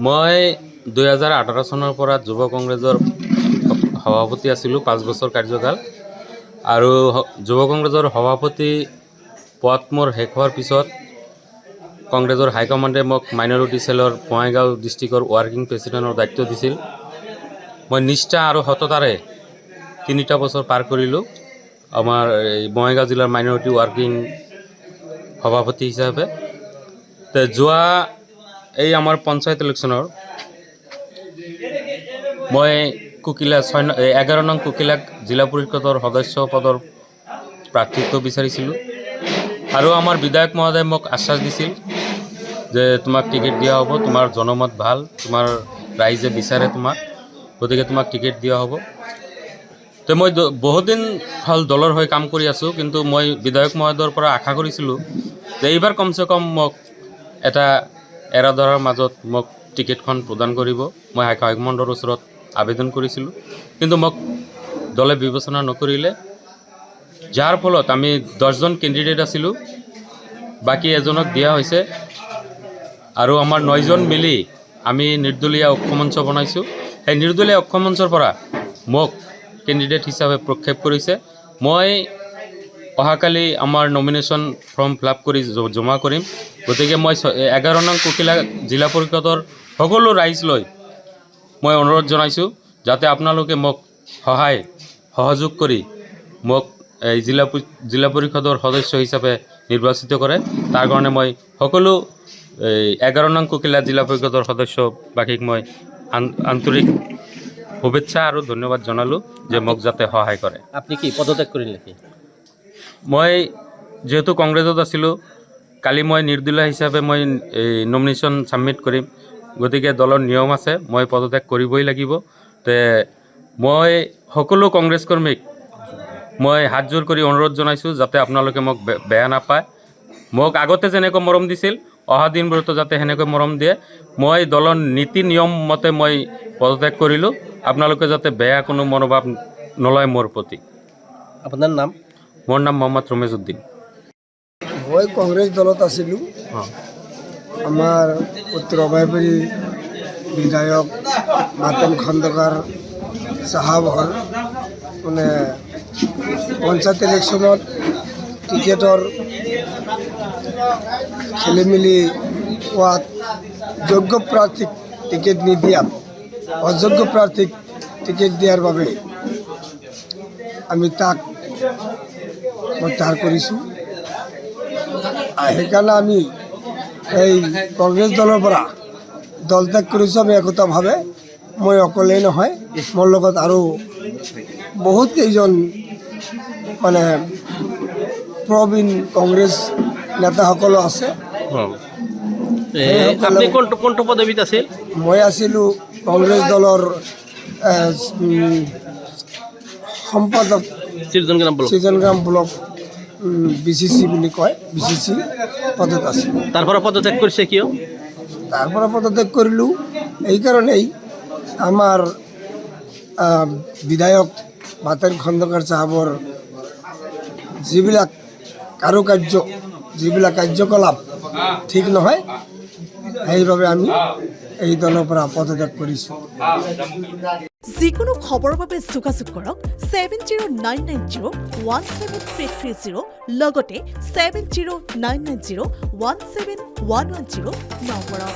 মই 2018 চনৰ পৰা যুৱ কংগ্ৰেছৰ সভাপতি আছিলোঁ 5 বছৰ কাৰ্যকাল আৰু যুৱ কংগ্ৰেছৰ সভাপতি পদ মোৰ শেষ হোৱাৰ পিছত কংগ্ৰেছৰ হাইকমাণ্ডে মোক মাইনৰিটি সেলৰ বঙাইগাঁও ডিষ্ট্ৰিক্টৰ ৱাৰ্কিং প্ৰেচিডেণ্টৰ দায়িত্ব দিছিল। মই নিষ্ঠা আৰু সততাৰে 3টা বছৰ পাৰ কৰিলোঁ আমাৰ এই বঙাইগাঁও জিলাৰ মাইনৰিটি ৱাৰ্কিং সভাপতি হিচাপে। যোৱা এই আমাৰ পঞ্চায়ত ইলেকশ্যনৰ মই কুকিলা 11 নং কুকিলাক জিলা পৰিষদৰ সদস্য পদৰ প্ৰাৰ্থিত্ব বিচাৰিছিলোঁ আৰু আমাৰ বিধায়ক মহোদয়ে মোক আশ্বাস দিছিল যে তোমাক টিকেট দিয়া হ'ব, তোমাৰ জনমত ভাল, তোমাৰ ৰাইজে বিচাৰে তোমাক, গতিকে তোমাক টিকেট দিয়া হ'ব। তো মই বহুত দিন হ'ল দলৰ হৈ কাম কৰি আছোঁ, কিন্তু মই বিধায়ক মহোদয়ৰ পৰা আশা কৰিছিলোঁ যে এইবাৰ কমচে কম মোক এটা এৰাধৰাৰ মাজত মোক টিকেটখন প্ৰদান কৰিব। মই হাইকমাণ্ডৰ ওচৰত আবেদন কৰিছিলোঁ, কিন্তু মোক দলে বিবেচনা নকৰিলে, যাৰ ফলত আমি 10জন কেণ্ডিডেট আছিলোঁ, বাকী এজনক দিয়া হৈছে আৰু আমাৰ 9জন মিলি আমি নিৰ্দলীয় ঐক্যমঞ্চ বনাইছোঁ। সেই নিৰ্দলীয় ঐক্যমঞ্চৰ পৰা মোক কেণ্ডিডেট হিচাপে প্ৰক্ষেপ কৰিছে। মই অহাকালি আমাৰ নমিনেশ্যন ফৰ্ম ফিল-আপ কৰি জমা কৰিম। গতিকে মই 11 নং কুকিলা জিলা পৰিষদৰ সকলো ৰাইজ লৈ মই অনুৰোধ জনাইছোঁ যাতে আপোনালোকে মোক সহযোগ কৰি মোক এই জিলা পৰিষদৰ সদস্য হিচাপে নিৰ্বাচিত কৰে। তাৰ কাৰণে মই সকলো 11 নং কুকিলা জিলা পৰিষদৰ সদস্যবাসীক মই আন্তৰিক শুভেচ্ছা আৰু ধন্যবাদ জনালোঁ যে মোক যাতে সহায় কৰে। আপুনি কি পদত্যাগ কৰিলে নেকি? মই যেহেতু কংগ্ৰেছত আছিলোঁ, কালি মই নিৰ্দলীয় হিচাপে মই নমিনেশ্যন ছাবমিট কৰিম, গতিকে দলৰ নিয়ম আছে, মই পদত্যাগ কৰিবই লাগিব। মই সকলো কংগ্ৰেছ কৰ্মীক মই হাত জোৰ কৰি অনুৰোধ জনাইছোঁ যাতে আপোনালোকে মোক বেয়া নাপায়। মোক আগতে যেনেকৈ মৰম দিছিল, অহা দিনবোৰতো যাতে সেনেকৈ মৰম দিয়ে। মই দলৰ নীতি নিয়ম মতে মই পদত্যাগ কৰিলোঁ, আপোনালোকে যাতে বেয়া কোনো মনোভাৱ নলয় মোৰ প্ৰতি। আপোনাৰ নাম? মোৰ নাম মোহাম্মদ ৰমেশ উদ্দিন। মই কংগ্ৰেছ দলত আছিলোঁ। আমাৰ উত্তৰ অভয়পুৰী বিধায়ক মাতেন খন্দকাৰ চাহাবৰ মানে পঞ্চায়ত ইলেকশ্যনত টিকেটৰ খেলি মেলি হোৱাত যোগ্য প্ৰাৰ্থীক টিকেট নিদিয়াত অযোগ্য প্ৰাৰ্থীক টিকেট দিয়াৰ বাবে আমি তাক প্ৰত্যাহাৰ কৰিছোঁ। সেইকাৰণে আমি এই কংগ্ৰেছ দলৰ পৰা দল ত্যাগ কৰিছোঁ। আমি একতাভাৱে, মই অকলেই নহয়, মোৰ লগত আৰু বহুত কেইজন মানে প্ৰবীণ কংগ্ৰেছ নেতাসকলো আছে। আপুনি কোনটো পদবীত আছিল? মই আছিলোঁ কংগ্ৰেছ দলৰ সম্পাদক সৃজনগ্ৰাম ব্লক BCC বুলি কয়, BCC পদত আছে। তাৰ পৰা পদত্যাগ কৰিছে কিয়? তাৰ পৰা পদত্যাগ কৰিলোঁ এইকাৰণেই আমাৰ বিধায়ক মাতেন খন্দকাৰ চাহাবৰ যিবিলাক কাৰ্যকলাপ ঠিক নহয়, সেইবাবে আমি এই দলৰ পৰা পদত্যাগ কৰিছোঁ। যিকোনো খবৰৰ বাবে যোগাযোগ কৰক 7099017330 লগতে 7099017110 নম্বৰত।